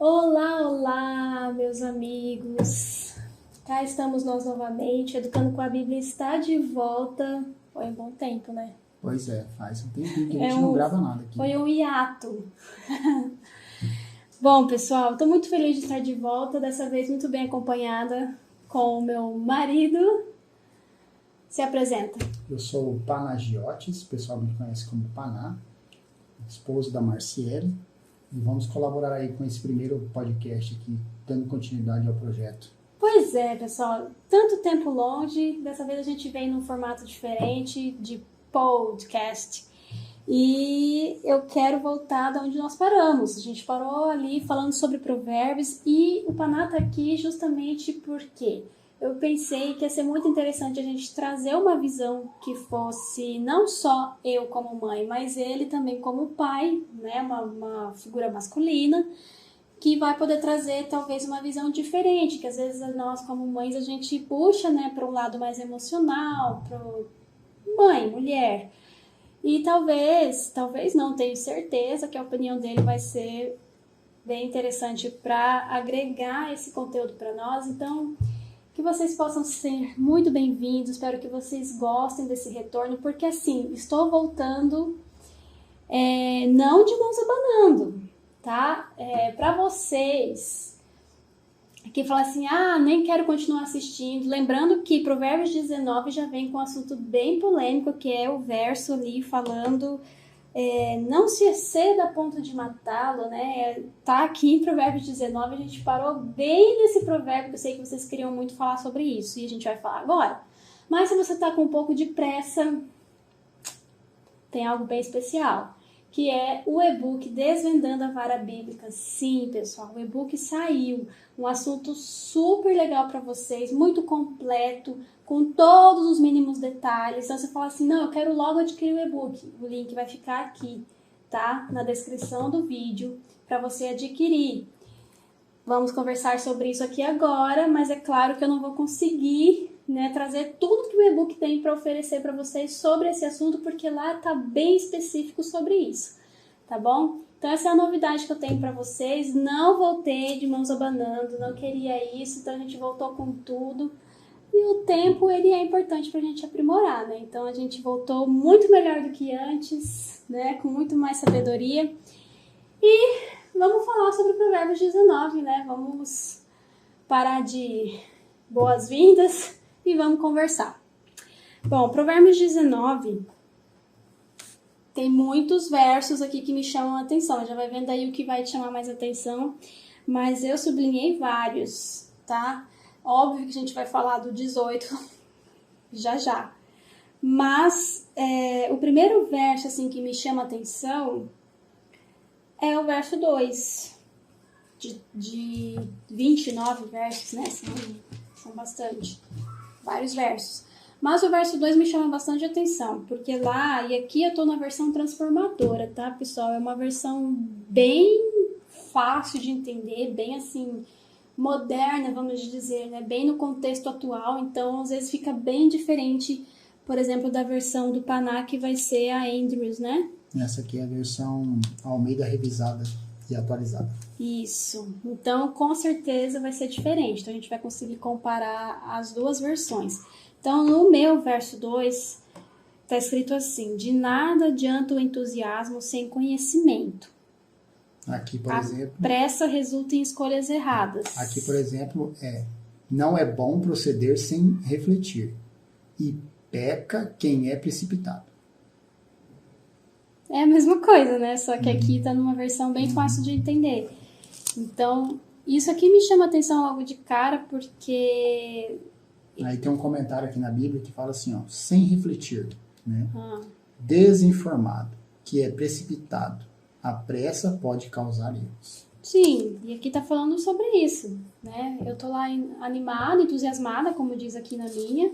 Olá, olá, meus amigos. Cá estamos nós novamente. Educando com a Bíblia está de volta. Foi um bom tempo, né? Pois é, faz um tempinho que a gente não grava nada aqui. Foi um hiato. Bom, pessoal, estou muito feliz de estar de volta. Dessa vez muito bem acompanhada com o meu marido. Se apresenta. Eu sou o Panagiotis, o pessoal me conhece como Paná, esposo da Marciele, e vamos colaborar aí com esse primeiro podcast aqui, dando continuidade ao projeto. Pois é, pessoal, tanto tempo longe, dessa vez a gente vem num formato diferente de podcast. E eu quero voltar de onde nós paramos. A gente parou ali falando sobre provérbios e o Paná tá aqui justamente porque eu pensei que ia ser muito interessante a gente trazer uma visão que fosse não só eu como mãe, mas ele também como pai, né? Uma figura masculina, que vai poder trazer talvez uma visão diferente, que às vezes nós como mães a gente puxa, né, para um lado mais emocional, para mãe, mulher. E talvez não, tenho certeza que a opinião dele vai ser bem interessante para agregar esse conteúdo para nós. Então, que vocês possam ser muito bem-vindos, espero que vocês gostem desse retorno, porque assim, estou voltando não de mãos abanando, tá? Para vocês que falam assim, nem quero continuar assistindo, lembrando que Provérbios 19 já vem com um assunto bem polêmico, que é o verso ali falando não se exceda a ponto de matá-lo, né? Tá aqui em Provérbios 19, a gente parou bem nesse provérbio, que eu sei que vocês queriam muito falar sobre isso, e a gente vai falar agora. Mas se você tá com um pouco de pressa, tem algo bem especial, que é o e-book Desvendando a Vara Bíblica. Sim, pessoal, o e-book saiu. Um assunto super legal para vocês, muito completo, com todos os mínimos detalhes. Então você fala assim, não, eu quero logo adquirir o e-book. O link vai ficar aqui, tá? Na descrição do vídeo, para você adquirir. Vamos conversar sobre isso aqui agora, mas é claro que eu não vou conseguir, né, trazer tudo que o e-book tem para oferecer para vocês sobre esse assunto, porque lá tá bem específico sobre isso, tá bom? Então essa é a novidade que eu tenho para vocês. Não voltei de mãos abanando, não queria isso, então a gente voltou com tudo. E o tempo, ele é importante para a gente aprimorar, né? Então a gente voltou muito melhor do que antes, né, com muito mais sabedoria. E vamos falar sobre Provérbios 19, né? Vamos parar de boas-vindas e vamos conversar. Bom, Provérbios 19 tem muitos versos aqui que me chamam a atenção. Já vai vendo aí o que vai te chamar mais atenção, mas eu sublinhei vários, tá? Óbvio que a gente vai falar do 18 já. Mas o primeiro verso assim que me chama a atenção é o verso 2, de 29 versos, né? São bastante, vários versos. Mas o verso 2 me chama bastante atenção, porque lá, e aqui eu tô na versão transformadora, tá, pessoal? É uma versão bem fácil de entender, bem assim, moderna, vamos dizer, né? Bem no contexto atual, então às vezes fica bem diferente, por exemplo, da versão do Paná, que vai ser a Andrews, né? Essa aqui é a versão Almeida revisada e atualizada. Isso. Então, com certeza vai ser diferente. Então, a gente vai conseguir comparar as duas versões. Então, no meu verso 2, está escrito assim: de nada adianta o entusiasmo sem conhecimento. Aqui, por exemplo... A pressa resulta em escolhas erradas. Aqui, por exemplo, não é bom proceder sem refletir, e peca quem é precipitado. É a mesma coisa, né? Só que aqui tá numa versão bem fácil de entender. Então, isso aqui me chama atenção logo de cara, porque... Aí tem um comentário aqui na Bíblia que fala assim, ó, sem refletir, né? Desinformado, que é precipitado. A pressa pode causar erros. Sim, e aqui tá falando sobre isso, né? Eu tô lá animada, entusiasmada, como diz aqui na minha.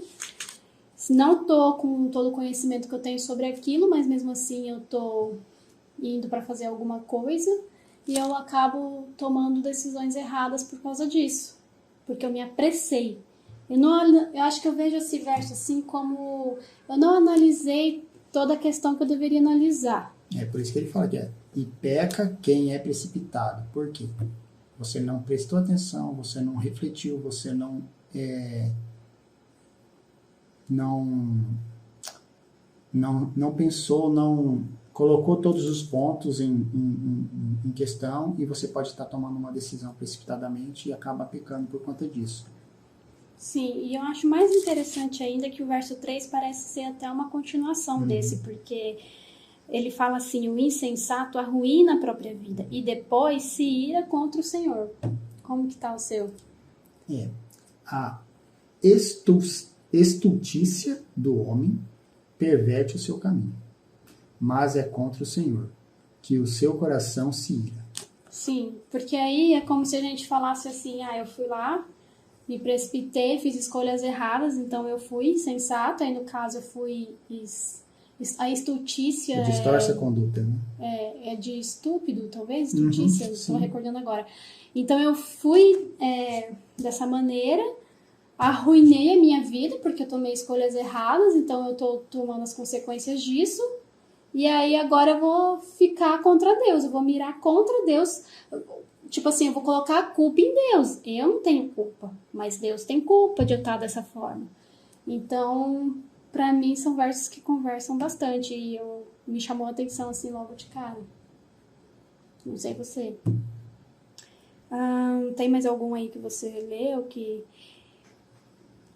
Não tô com todo o conhecimento que eu tenho sobre aquilo, mas mesmo assim eu tô indo para fazer alguma coisa e eu acabo tomando decisões erradas por causa disso, porque eu me apressei. Eu acho que eu vejo esse verso assim como eu não analisei toda a questão que eu deveria analisar. É por isso que ele fala que e peca quem é precipitado. Por quê? você não prestou atenção, você não refletiu, você não pensou, não colocou todos os pontos em questão, e você pode estar tomando uma decisão precipitadamente e acaba pecando por conta disso. Sim, e eu acho mais interessante ainda que o verso 3 parece ser até uma continuação desse, porque ele fala assim: o insensato arruína a própria vida e depois se ira contra o Senhor. Como que tá o seu? A estultícia do homem perverte o seu caminho, mas é contra o Senhor que o seu coração se ira. Sim, porque aí é como se a gente falasse assim: eu fui lá, me precipitei, fiz escolhas erradas, então eu fui insensato, aí no caso eu fui... A estultícia Distorce a conduta, né? é de estúpido, talvez, estultícia, não estou sim. recordando agora. Então eu fui dessa maneira, arruinei a minha vida, porque eu tomei escolhas erradas, então eu estou tomando as consequências disso, e aí agora eu vou ficar contra Deus, eu vou mirar contra Deus, tipo assim, eu vou colocar a culpa em Deus. Eu não tenho culpa, mas Deus tem culpa de eu estar dessa forma. Então, pra mim, são versos que conversam bastante, e me chamou a atenção assim logo de cara. Não sei você. Tem mais algum aí que você leu?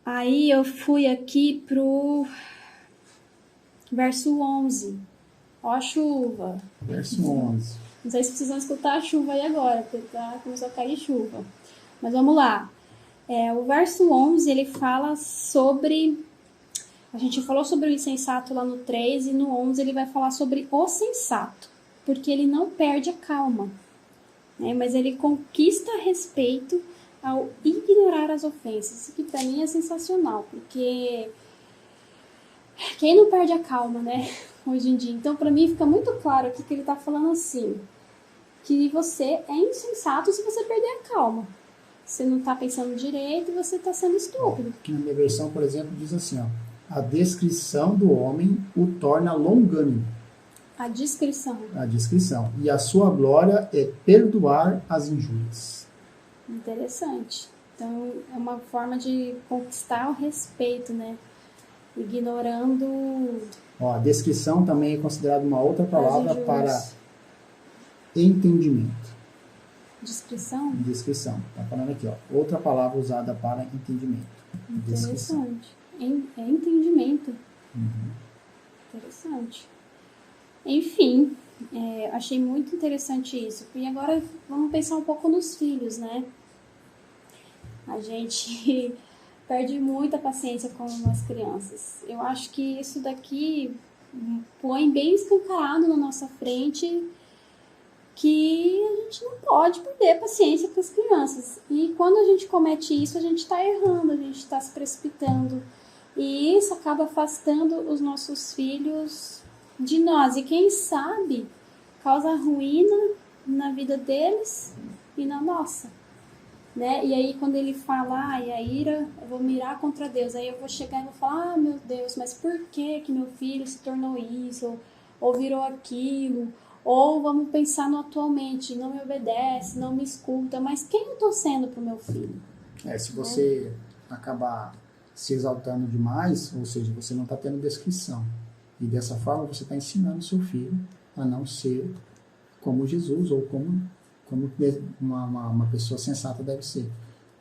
Aí eu fui aqui pro verso 11. Ó a chuva. Verso 11. Não sei se vocês vão escutar a chuva aí agora, porque começou a cair chuva. Mas vamos lá. O verso 11, ele fala sobre... A gente falou sobre o insensato lá no 3, e no 11 ele vai falar sobre o sensato, porque ele não perde a calma, né? Mas ele conquista respeito ao ignorar as ofensas. Isso que pra mim é sensacional, porque quem não perde a calma, né? Hoje em dia. Então, pra mim fica muito claro aqui que ele tá falando assim, que você é insensato se você perder a calma. Você não tá pensando direito e você tá sendo estúpido. Aqui na minha versão, por exemplo, diz assim, a descrição do homem o torna longânimo. A descrição. E a sua glória é perdoar as injúrias. Interessante. Então, é uma forma de conquistar o respeito, né? Ignorando... A descrição também é considerada uma outra palavra para entendimento. Descrição? Descrição. Está falando aqui, outra palavra usada para entendimento. Interessante. É entendimento. Interessante. Enfim, achei muito interessante isso. E agora vamos pensar um pouco nos filhos, né? A gente perde muita paciência com as crianças. Eu acho que isso daqui põe bem escancarado na nossa frente que a gente não pode perder paciência com as crianças. E quando a gente comete isso, a gente está errando, a gente está se precipitando. E isso acaba afastando os nossos filhos de nós. E quem sabe causa ruína na vida deles e na nossa. Né? E aí quando ele fala, e a ira, eu vou mirar contra Deus. Aí eu vou chegar e vou falar, meu Deus, mas por que meu filho se tornou isso? Ou virou aquilo? Ou vamos pensar no atualmente, não me obedece, não me escuta. Mas quem eu estou sendo para o meu filho? Se você acabar se exaltando demais, ou seja, você não está tendo descrição. E dessa forma você está ensinando seu filho a não ser como Jesus, ou como uma pessoa sensata deve ser.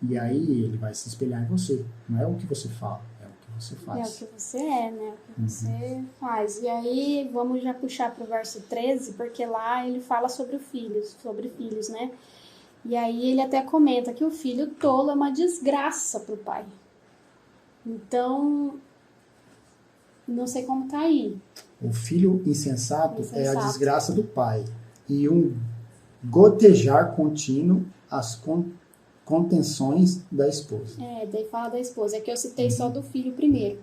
E aí ele vai se espelhar em você. Não é o que você fala, é o que você faz. É o que você é, né? O que você faz. E aí vamos já puxar para o verso 13, porque lá ele fala sobre filhos, né? E aí ele até comenta que o filho tolo é uma desgraça para o pai. Então, não sei como tá aí. O filho insensato é a desgraça do pai. E um gotejar contínuo as contenções da esposa. Daí fala da esposa. É que eu citei só do filho primeiro.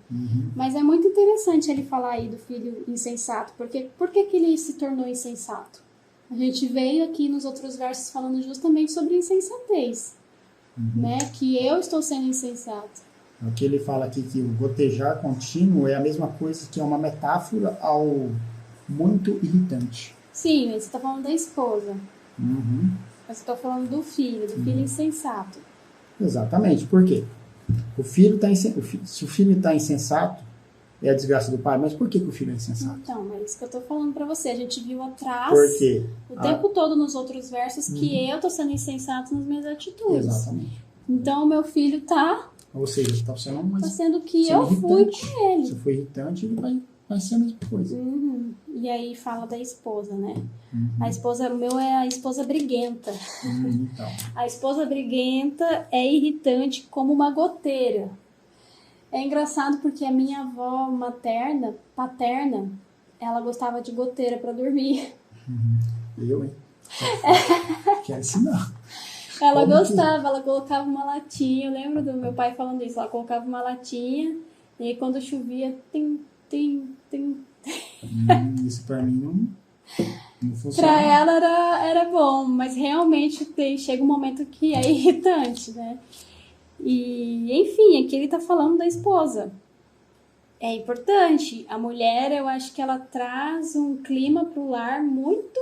Mas é muito interessante ele falar aí do filho insensato. Porque por que ele se tornou insensato? A gente veio aqui nos outros versos falando justamente sobre insensatez. Né? Que eu estou sendo insensato. Aqui ele fala aqui que o gotejar contínuo é a mesma coisa que é uma metáfora ao muito irritante. Sim, você está falando da esposa. Mas eu tô falando do filho insensato. Exatamente. Por quê? Se o filho está insensato, é a desgraça do pai. Mas por que o filho é insensato? Então, é isso que eu tô falando pra você. A gente viu atrás, Por quê? o tempo todo nos outros versos, que eu tô sendo insensato nas minhas atitudes. Exatamente. Então, o meu filho tá Ou seja, você está sendo tá sendo que eu fui com ele. Se for irritante, ele vai ser a mesma coisa. E aí fala da esposa, né? A esposa, o meu é a esposa briguenta. Então. A esposa briguenta é irritante como uma goteira. É engraçado porque a minha avó paterna, ela gostava de goteira para dormir. Eu, hein? Quero ensinar. Ela gostava, ela colocava uma latinha. Eu lembro do meu pai falando isso. Ela colocava uma latinha e aí quando chovia, tim. Isso pra mim não funciona. Pra ela era bom, mas realmente chega um momento que é irritante, né? E, enfim, aqui ele tá falando da esposa. É importante. A mulher, eu acho que ela traz um clima pro lar muito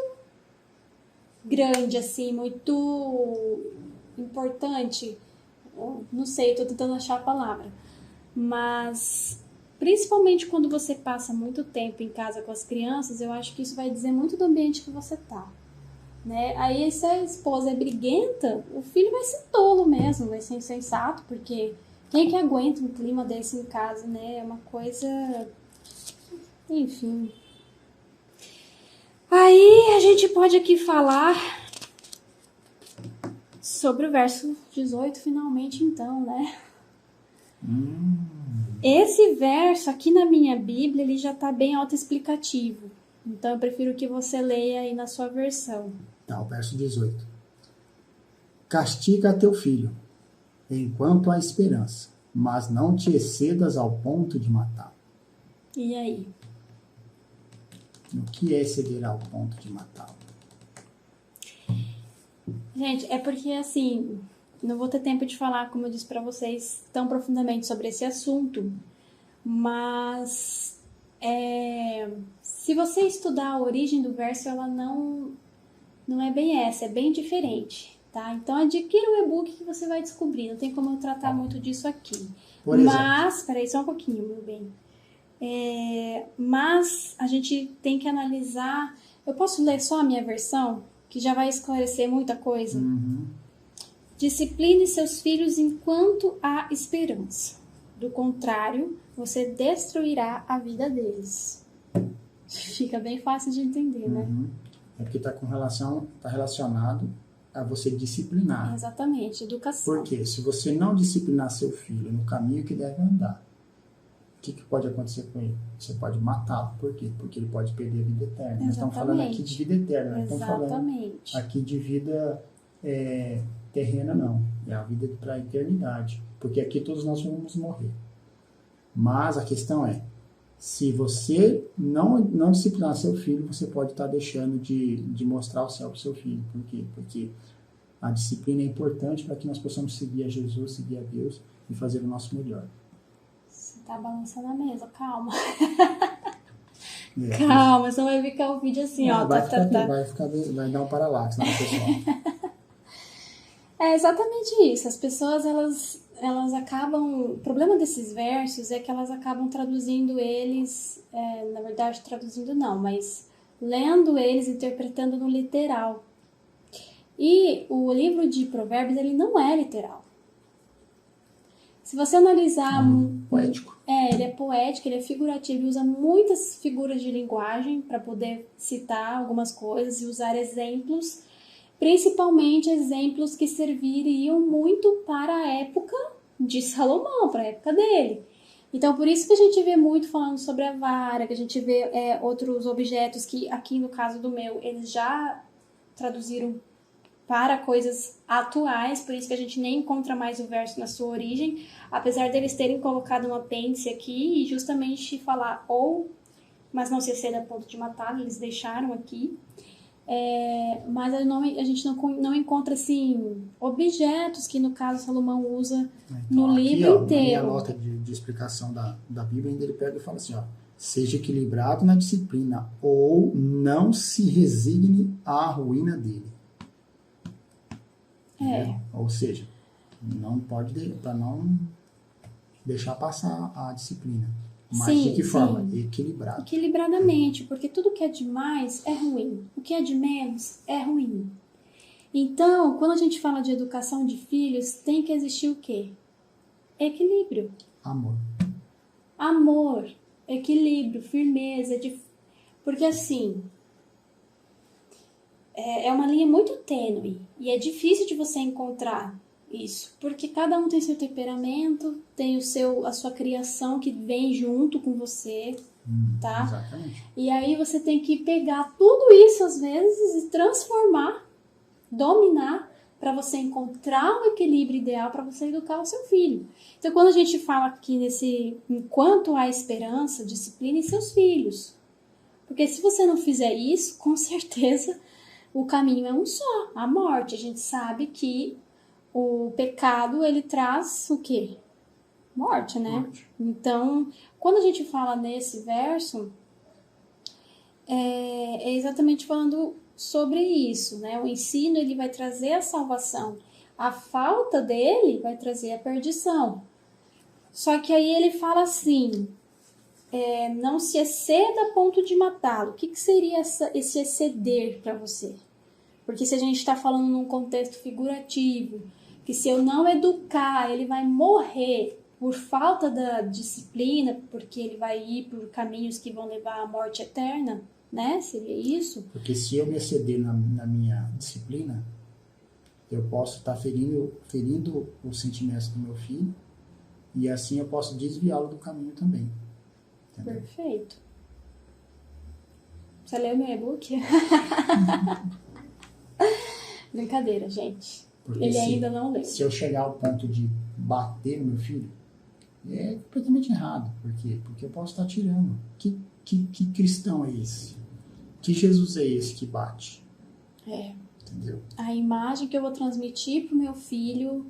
grande, assim, muito importante. Não sei, tô tentando achar a palavra. Mas, principalmente quando você passa muito tempo em casa com as crianças, eu acho que isso vai dizer muito do ambiente que você tá. Né? Aí, se a esposa é briguenta, o filho vai ser tolo mesmo, vai ser insensato, porque quem é que aguenta um clima desse em casa, né? É uma coisa... Enfim. Aí, a gente pode aqui falar sobre o verso 18, finalmente, então, né? Esse verso, aqui na minha Bíblia, ele já tá bem autoexplicativo. Então, eu prefiro que você leia aí na sua versão. Tá, o verso 18. Castiga teu filho, enquanto há esperança, mas não te excedas ao ponto de matá-lo. E aí? O que é exceder ao ponto de matá-lo? Gente, é porque, assim, não vou ter tempo de falar, como eu disse pra vocês, tão profundamente sobre esse assunto, mas se você estudar a origem do verso, ela não é bem essa, é bem diferente, tá? Então adquira o e-book que você vai descobrir, não tem como eu tratar muito disso aqui. Mas, peraí só um pouquinho, meu bem. Mas a gente tem que analisar... Eu posso ler só a minha versão, que já vai esclarecer muita coisa? Discipline seus filhos enquanto há esperança. Do contrário, você destruirá a vida deles. Fica bem fácil de entender, né? É porque está relacionado a você disciplinar. Exatamente, educação. Porque se você não disciplinar seu filho no caminho que deve andar, o que pode acontecer com ele? Você pode matá-lo. Por quê? Porque ele pode perder a vida eterna. Nós estamos falando aqui de vida eterna, não estamos falando aqui de vida terrena, não. É a vida para a eternidade. Porque aqui todos nós vamos morrer. Mas a questão é, se você não disciplinar seu filho, você pode estar deixando de mostrar o céu para o seu filho. Por quê? Porque a disciplina é importante para que nós possamos seguir a Jesus, seguir a Deus e fazer o nosso melhor. Você tá balançando a mesa, calma. Calma, senão vai ficar o vídeo assim, ó. Vai dar um paralaxe na pessoa. É exatamente isso. As pessoas, elas acabam... O problema desses versos é que elas acabam traduzindo eles... na verdade, traduzindo não, mas lendo eles, interpretando no literal. E o livro de Provérbios, ele não é literal. Se você analisar... Poético. Ele é poético, ele é figurativo, ele usa muitas figuras de linguagem para poder citar algumas coisas e usar exemplos, principalmente exemplos que serviriam muito para a época de Salomão, para a época dele. Então, por isso que a gente vê muito falando sobre a vara, que a gente vê outros objetos que, aqui no caso do meu, eles já traduziram para coisas atuais, por isso que a gente nem encontra mais o verso na sua origem, apesar deles terem colocado um apêndice aqui e justamente falar mas não se exceda a ponto de matar, eles deixaram aqui. Mas a gente não encontra assim, objetos que no caso Salomão usa no livro inteiro. A nota de explicação da Bíblia ainda ele pega e fala assim, ó, seja equilibrado na disciplina ou não se resigne à ruína dele. Entendeu? Ou seja, não pode, para não deixar passar a disciplina. Mas Sim, de que forma? sim. Equilibrado. Equilibradamente, porque tudo que é demais é ruim. O que é de menos é ruim. Então, quando a gente fala de educação de filhos, tem que existir o quê? Equilíbrio. Amor. Amor, equilíbrio, firmeza. Porque assim, é uma linha muito tênue e é difícil de você encontrar isso. Porque cada um tem seu temperamento, tem a sua criação que vem junto com você, tá? Exatamente. E aí você tem que pegar tudo isso às vezes e transformar, dominar, para você encontrar o equilíbrio ideal para você educar o seu filho. Então, quando a gente fala aqui enquanto há esperança, discipline seus filhos. Porque se você não fizer isso, com certeza o caminho é um só, a morte. A gente sabe que o pecado, ele traz o quê? Morte, né? Morte. Então, quando a gente fala nesse verso, é exatamente falando sobre isso, né? O ensino, ele vai trazer a salvação. A falta dele vai trazer a perdição. Só que aí ele fala assim, não se exceda a ponto de matá-lo. O que seria esse exceder para você? Porque se a gente está falando num contexto figurativo, que se eu não educar, ele vai morrer por falta da disciplina, porque ele vai ir por caminhos que vão levar à morte eterna, né? Seria isso? Porque se eu me exceder na minha disciplina, eu posso estar ferindo os sentimentos do meu filho e assim eu posso desviá-lo do caminho também. Entendeu? Perfeito. Você leu meu e-book? Brincadeira, gente. Porque Ele ainda não leu. Se eu chegar ao ponto de bater no meu filho, é completamente errado. Por quê? Porque eu posso estar tirando. Que cristão é esse? Que Jesus é esse que bate? Entendeu? A imagem que eu vou transmitir pro meu filho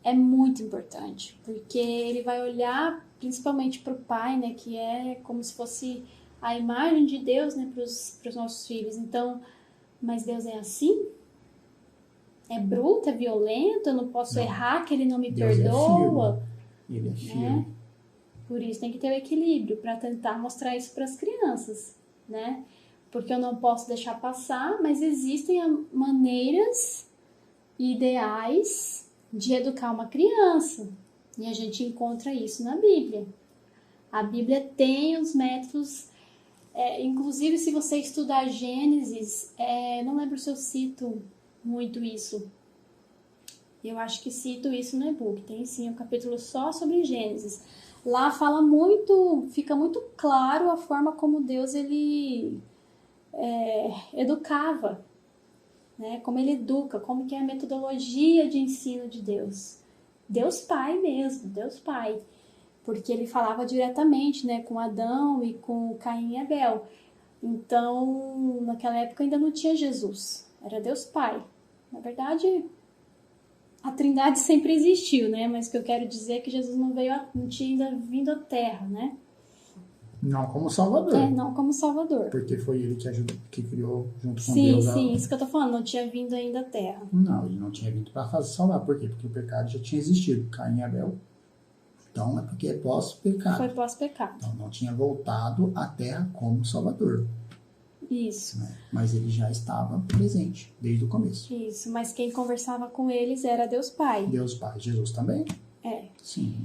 é muito importante, porque ele vai olhar principalmente pro pai, né, que é como se fosse a imagem de Deus, né, pros nossos filhos. Então, mas Deus é assim? É bruto, é violento, eu não posso errar, que ele não me Deus perdoa. Ele é firme. Né? Por isso tem que ter o equilíbrio para tentar mostrar isso para as crianças, né? Porque eu não posso deixar passar, mas existem maneiras ideais de educar uma criança. E a gente encontra isso na Bíblia. A Bíblia tem os métodos, inclusive se você estudar Gênesis, não lembro se eu cito muito isso. Eu acho que cito isso no e-book. Tem sim um capítulo só sobre Gênesis. Lá fica muito claro a forma como Deus ele educava, né? Como ele educa, como que é a metodologia de ensino de Deus. Deus Pai mesmo, Deus Pai. Porque ele falava diretamente, né, com Adão e com Caim e Abel. Então, naquela época ainda não tinha Jesus. Era Deus Pai. Na verdade, a Trindade sempre existiu, né? Mas o que eu quero dizer é que Jesus não tinha ainda vindo à Terra, né? Não como Salvador. Não como Salvador. Porque foi ele que criou junto com Sim, Deus. Sim, isso que eu tô falando, não tinha vindo ainda à Terra. Não, ele não tinha vindo para salvar. Por quê? Porque o pecado já tinha existido. Caim e Abel. Então é porque é pós-pecado. Foi pós-pecado. Então não tinha voltado à Terra como Salvador. Isso. Né? Mas ele já estava presente desde o começo. Isso, mas quem conversava com eles era Deus Pai. Deus Pai. Jesus também? Sim.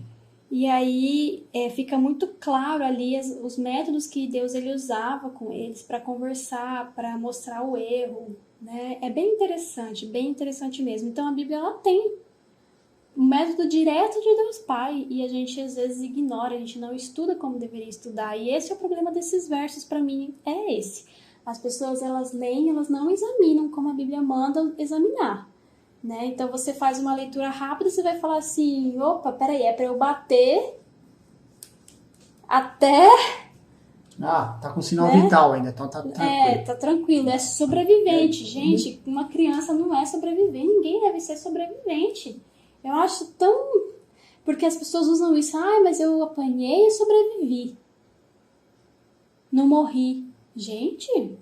E aí fica muito claro ali os métodos que Deus ele usava com eles para conversar, para mostrar o erro, né? É bem interessante mesmo. Então a Bíblia ela tem um método direto de Deus Pai e a gente às vezes ignora, a gente não estuda como deveria estudar. E esse é o problema desses versos para mim, é esse. As pessoas elas leem, elas não examinam como a Bíblia manda examinar. Né? Então você faz uma leitura rápida, você vai falar assim, opa, peraí, é para eu bater até... Tá com sinal vital ainda, então tá tranquilo. Tá tranquilo, é sobrevivente. Gente, uma criança não é sobrevivente, ninguém deve ser sobrevivente. Eu acho tão... Porque as pessoas usam isso, mas eu apanhei e sobrevivi. Não morri. Gente...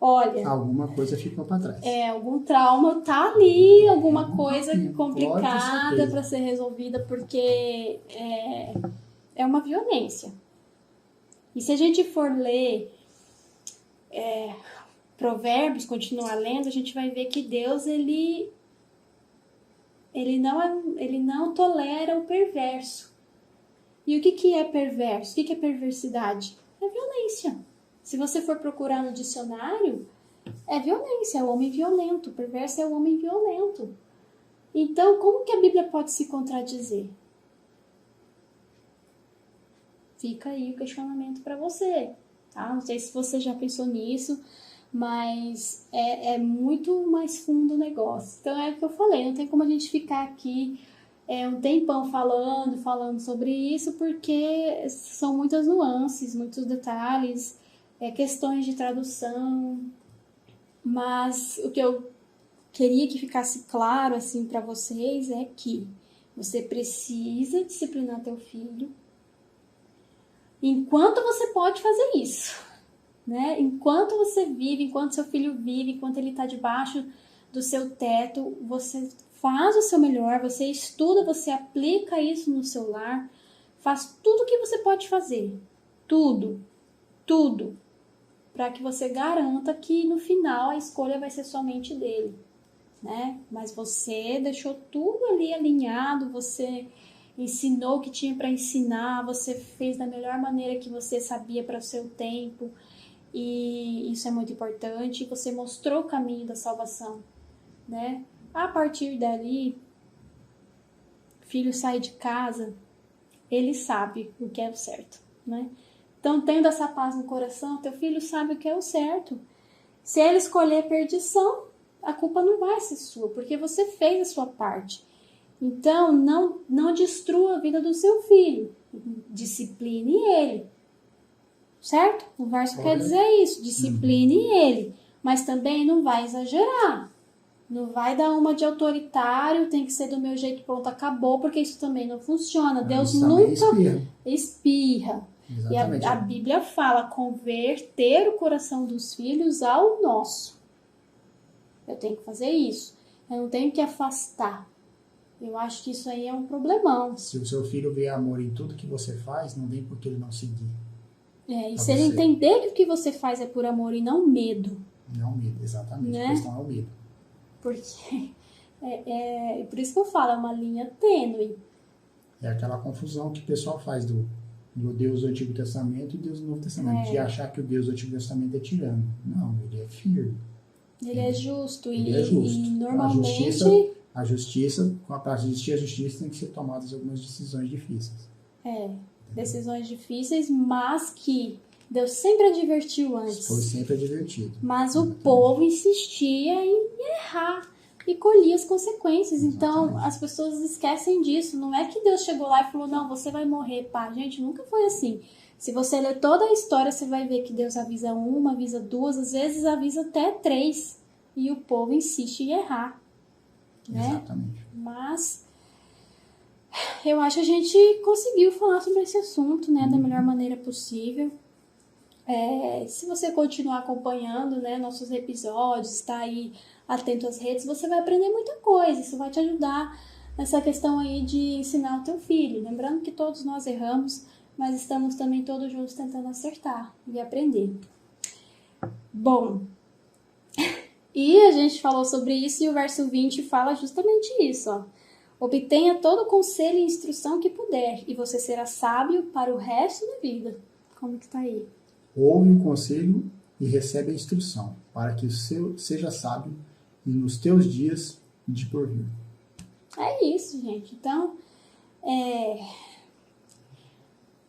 olha, alguma coisa ficou para trás. Algum trauma tá ali, alguma coisa Pode ter complicada certeza. para ser resolvida, porque é uma violência. E se a gente for ler Provérbios, continuar lendo, a gente vai ver que Deus, ele não tolera o perverso. E o que é perverso? O que é perversidade? É violência. Se você for procurar no dicionário, é violência, é o homem violento. Perverso é o homem violento. Então, como que a Bíblia pode se contradizer? Fica aí o questionamento para você. Tá? Não sei se você já pensou nisso, mas é muito mais fundo o negócio. Então, é o que eu falei, não tem como a gente ficar aqui um tempão falando sobre isso, porque são muitas nuances, muitos detalhes, questões de tradução. Mas o que eu queria que ficasse claro assim para vocês é que você precisa disciplinar teu filho enquanto você pode fazer isso, né? Enquanto você vive, enquanto seu filho vive, enquanto ele está debaixo do seu teto, você faz o seu melhor, você estuda, você aplica isso no seu lar, faz tudo o que você pode fazer, tudo, para que você garanta que no final a escolha vai ser somente dele, né? Mas você deixou tudo ali alinhado, você ensinou o que tinha para ensinar, você fez da melhor maneira que você sabia para o seu tempo, e isso é muito importante. Você mostrou o caminho da salvação, né? A partir dali, filho sai de casa, ele sabe o que é o certo, né? Então, tendo essa paz no coração, teu filho sabe o que é o certo. Se ele escolher perdição, a culpa não vai ser sua, porque você fez a sua parte. Então, não destrua a vida do seu filho. Discipline ele. Certo? O verso quer dizer isso. Discipline ele. Mas também não vai exagerar. Não vai dar uma de autoritário, tem que ser do meu jeito, pronto, acabou, porque isso também não funciona. Deus nunca espirra. E a Bíblia fala converter o coração dos filhos ao nosso. Eu tenho que fazer isso. Eu não tenho que afastar. Eu acho que isso aí é um problemão. Se o seu filho vê amor em tudo que você faz, não tem por que ele não seguir. E se ele entender que o que você faz é por amor e não medo. Não medo, exatamente. Né? A questão é o medo. Porque por isso que eu falo, é uma linha tênue. É aquela confusão que o pessoal faz do Deus do Antigo Testamento e Deus do Novo Testamento. De achar que o Deus do Antigo Testamento é tirano. Não, ele é firme. Ele é justo. Ele é justo. E normalmente... A justiça, para existir a justiça, tem que ser tomadas algumas decisões difíceis. Decisões difíceis, mas que Deus sempre advertiu antes. Foi sempre advertido. Mas o povo insistia em errar e colhia as consequências. Exatamente. Então, as pessoas esquecem disso. Não é que Deus chegou lá e falou, não, você vai morrer, pá. Gente, nunca foi assim. Se você ler toda a história, você vai ver que Deus avisa uma, avisa duas, às vezes avisa até 3. E o povo insiste em errar. Né? Exatamente. Mas eu acho que a gente conseguiu falar sobre esse assunto, né, da melhor maneira possível. Se você continuar acompanhando, né, nossos episódios, está aí atento às redes, você vai aprender muita coisa. Isso vai te ajudar nessa questão aí de ensinar o teu filho. Lembrando que todos nós erramos, mas estamos também todos juntos tentando acertar e aprender. Bom, e a gente falou sobre isso e o verso 20 fala justamente isso, ó. Obtenha todo o conselho e instrução que puder, e você será sábio para o resto da vida. Como que tá aí? Ouve o conselho e recebe a instrução, para que o seu seja sábio e nos teus dias de por vir. É isso, gente. Então,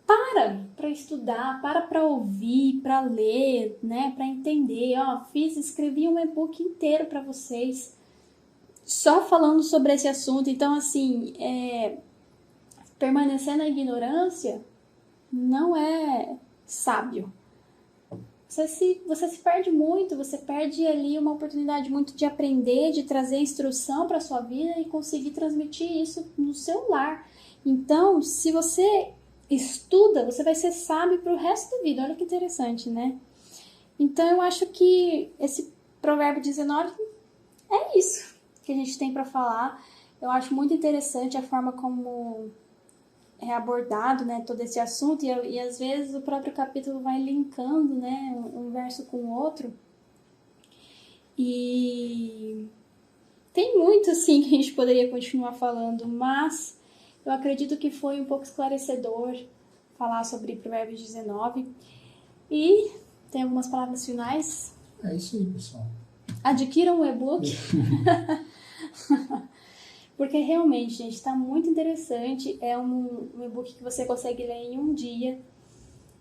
para estudar, para ouvir, para ler, né, para entender. Escrevi um e-book inteiro para vocês, só falando sobre esse assunto. Então, assim, permanecer na ignorância não é sábio. Você se perde muito, você perde ali uma oportunidade muito de aprender, de trazer instrução para a sua vida e conseguir transmitir isso no seu lar. Então, se você estuda, você vai ser sábio para o resto da vida. Olha que interessante, né? Então eu acho que esse provérbio 19 é isso que a gente tem para falar. Eu acho muito interessante a forma como é abordado, né, todo esse assunto, e às vezes o próprio capítulo vai linkando, né, um verso com o outro. E tem muito, assim, que a gente poderia continuar falando, mas eu acredito que foi um pouco esclarecedor falar sobre Provérbios 19. E tem algumas palavras finais. É isso aí, pessoal. Adquiram o e-book. Porque realmente, gente, está muito interessante. É um e-book que você consegue ler em um dia.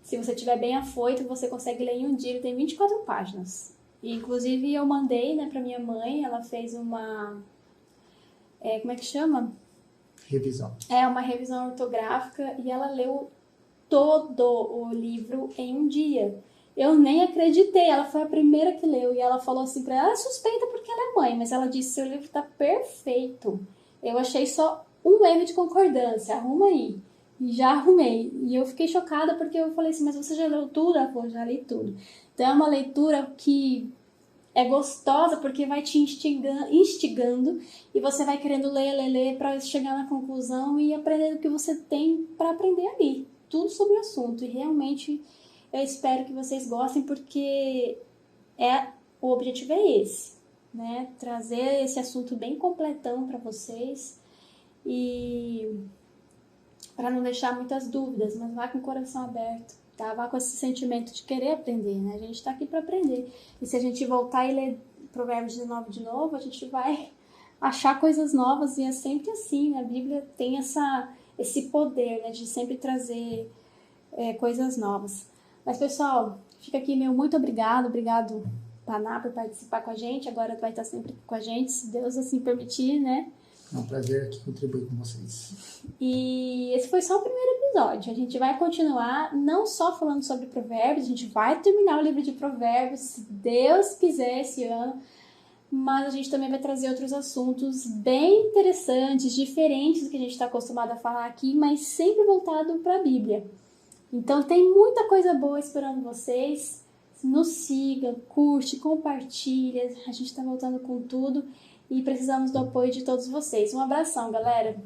Se você estiver bem afoito, você consegue ler em um dia. Ele tem 24 páginas. E, inclusive, eu mandei, né, para minha mãe. Ela fez uma... como é que chama? Revisão. Uma revisão ortográfica. E ela leu todo o livro em um dia. Eu nem acreditei. Ela foi a primeira que leu. E ela falou assim pra ela, ela é suspeita porque ela é mãe. Mas ela disse, seu livro tá perfeito. Eu achei só um erro de concordância, arruma aí. E já arrumei. E eu fiquei chocada porque eu falei assim, mas você já leu tudo? Ela falou, já li tudo. Então é uma leitura que é gostosa porque vai te instigando e você vai querendo ler para chegar na conclusão e aprender o que você tem para aprender ali. Tudo sobre o assunto. E realmente eu espero que vocês gostem porque o objetivo é esse. Né, trazer esse assunto bem completão para vocês e para não deixar muitas dúvidas, mas vá com o coração aberto, tá? Vá com esse sentimento de querer aprender, né? A gente está aqui para aprender. E se a gente voltar e ler Provérbios 19 de novo, a gente vai achar coisas novas e é sempre assim, né? A Bíblia tem esse poder, né, de sempre trazer coisas novas. Mas, pessoal, fica aqui meu muito obrigado Paná, por participar com a gente. Agora vai estar sempre com a gente, se Deus assim permitir, né? É um prazer aqui contribuir com vocês. E esse foi só o primeiro episódio. A gente vai continuar não só falando sobre provérbios, a gente vai terminar o livro de provérbios, se Deus quiser, esse ano. Mas a gente também vai trazer outros assuntos bem interessantes, diferentes do que a gente está acostumado a falar aqui, mas sempre voltado para a Bíblia. Então tem muita coisa boa esperando vocês. Nos siga, curte, compartilha. A gente está voltando com tudo e precisamos do apoio de todos vocês. Um abração, galera!